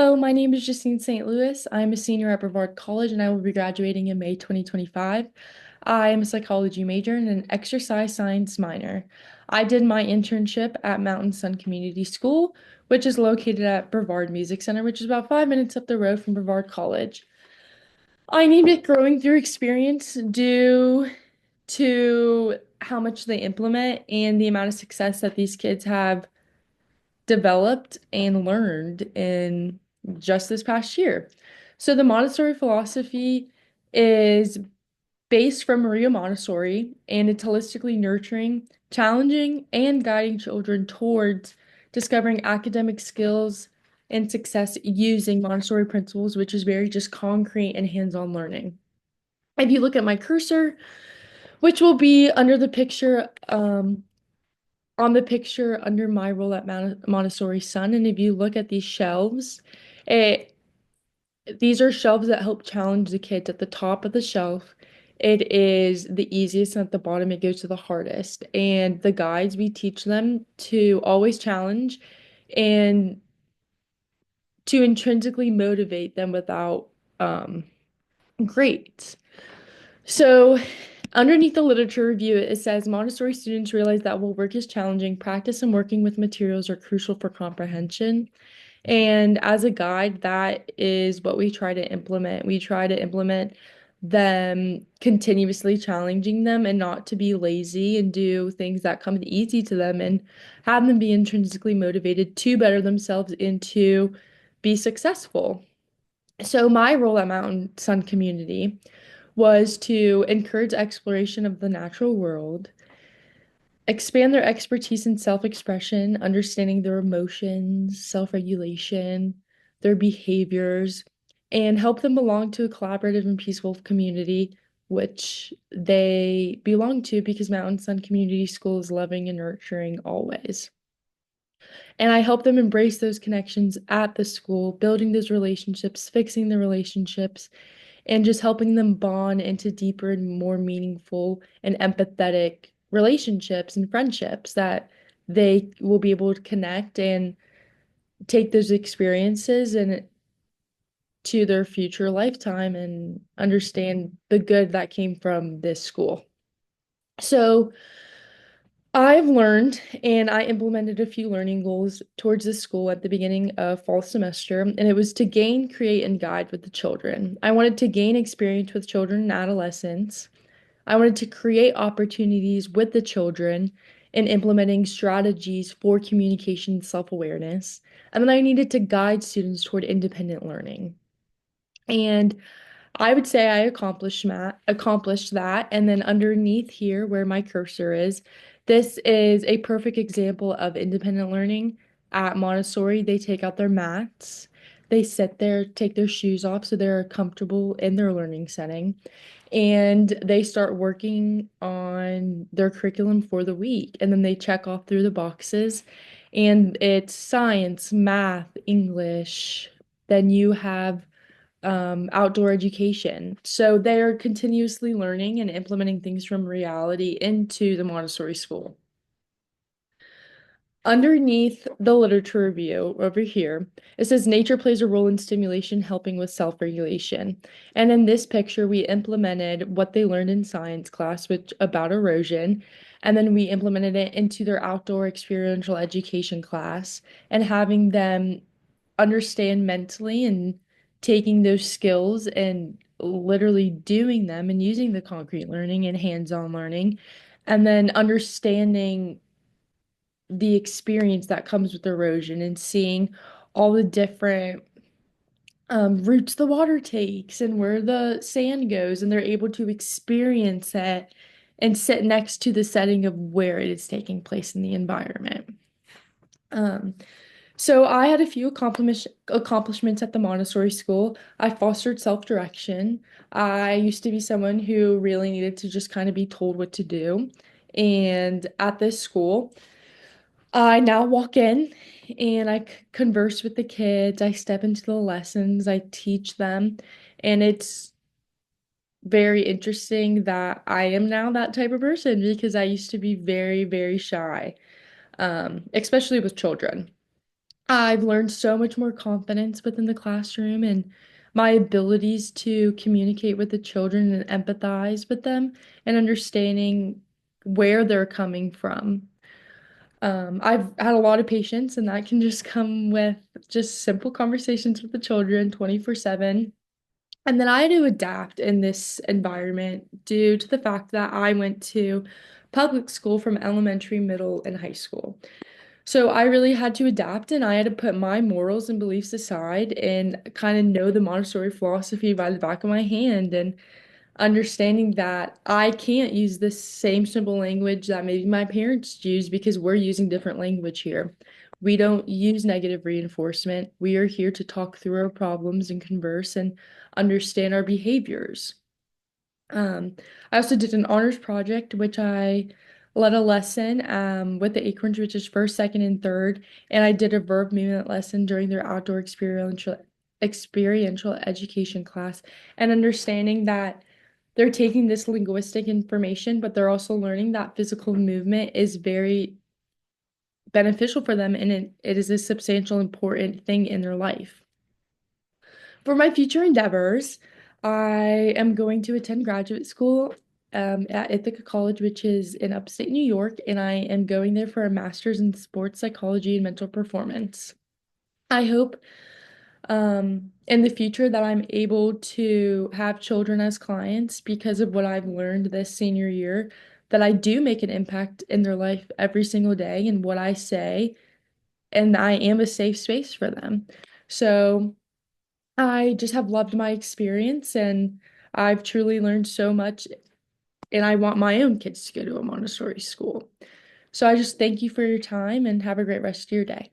Hello, my name is Justine St. Louis. I'm a senior at Brevard College and I will be graduating in May 2025. I am a psychology major and an exercise science minor. I did my internship at Mountain Sun Community School, which is located at Brevard Music Center, which is about 5 minutes up the road from Brevard College. I named it Growing Through Experience due to how much they implement and the amount of success that these kids have developed and learned in just this past year. So the Montessori philosophy is based from Maria Montessori, and it's holistically nurturing, challenging, and guiding children towards discovering academic skills and success using Montessori principles, which is very just concrete and hands-on learning. If you look at my cursor, which will be under the picture, on the picture under my role at Montessori Sun, and if you look at these shelves, it these are shelves that help challenge the kids. At the top of the shelf, it is the easiest, and at the bottom, it goes to the hardest. And the guides, we teach them to always challenge and to intrinsically motivate them without um, grades. So, underneath the literature review, it says Montessori students realize that while work is challenging, practice and working with materials are crucial for comprehension. And as a guide, that is what we try to implement. We try to implement them continuously challenging them and not to be lazy and do things that come easy to them and have them be intrinsically motivated to better themselves and to be successful. So my role at Mountain Sun Community was to encourage exploration of the natural world, expand their expertise in self-expression, understanding their emotions, self-regulation, their behaviors, and help them belong to a collaborative and peaceful community, which they belong to because Mountain Sun Community School is loving and nurturing always. And I help them embrace those connections at the school, building those relationships, fixing the relationships, and just helping them bond into deeper and more meaningful and empathetic relationships and friendships that they will be able to connect and take those experiences and to their future lifetime and understand the good that came from this school. So I've learned and I implemented a few learning goals towards this school at the beginning of fall semester, and it was to gain, create, and guide with the children. I wanted to gain experience with children and adolescents. I wanted to create opportunities with the children in implementing strategies for communication and self-awareness. And then I needed to guide students toward independent learning. And I would say I accomplished that. And then underneath here, where my cursor is, this is a perfect example of independent learning. At Montessori, they take out their mats, they sit there, take their shoes off so they're comfortable in their learning setting, and they start working on their curriculum for the week. And then they check off through the boxes, and it's science, math, English. Then you have outdoor education. So they're continuously learning and implementing things from reality into the Montessori school. Underneath the literature review over here, it says nature plays a role in stimulation, helping with self-regulation. And in this picture, we implemented what they learned in science class, which about erosion, and then we implemented it into their outdoor experiential education class and having them understand mentally and taking those skills and literally doing them and using the concrete learning and hands-on learning, and then understanding the experience that comes with erosion and seeing all the different routes the water takes and where the sand goes, and they're able to experience it and sit next to the setting of where it is taking place in the environment. Um, so I had a few accomplishments at the Montessori school. I fostered self-direction. I used to be someone who really needed to just kind of be told what to do. And at this school, I now walk in and I converse with the kids. I step into the lessons, I teach them, and it's very interesting that I am now that type of person because I used to be very, very shy, especially with children. I've learned so much more confidence within the classroom and my abilities to communicate with the children and empathize with them and understanding where they're coming from. I've had a lot of patience, and that can just come with just simple conversations with the children 24/7. And then I had to adapt in this environment due to the fact that I went to public school from elementary, middle, and high school. So I really had to adapt and I had to put my morals and beliefs aside and kind of know the Montessori philosophy by the back of my hand and understanding that I can't use the same simple language that maybe my parents use because we're using different language here. We don't use negative reinforcement. We are here to talk through our problems and converse and understand our behaviors. I also did an honors project, which I led a lesson with the Acorns, which is first, second, and third, and I did a verb movement lesson during their outdoor experiential education class, and understanding that they're taking this linguistic information, but they're also learning that physical movement is very beneficial for them, and it is a substantial, important thing in their life. For my future endeavors, I am going to attend graduate school at Ithaca College, which is in upstate New York, and I am going there for a master's in sports psychology and mental performance. I hope in the future that I'm able to have children as clients because of what I've learned this senior year, that I do make an impact in their life every single day and what I say, and I am a safe space for them. So, I just have loved my experience and I've truly learned so much and I want my own kids to go to a Montessori school. So I just thank you for your time and have a great rest of your day.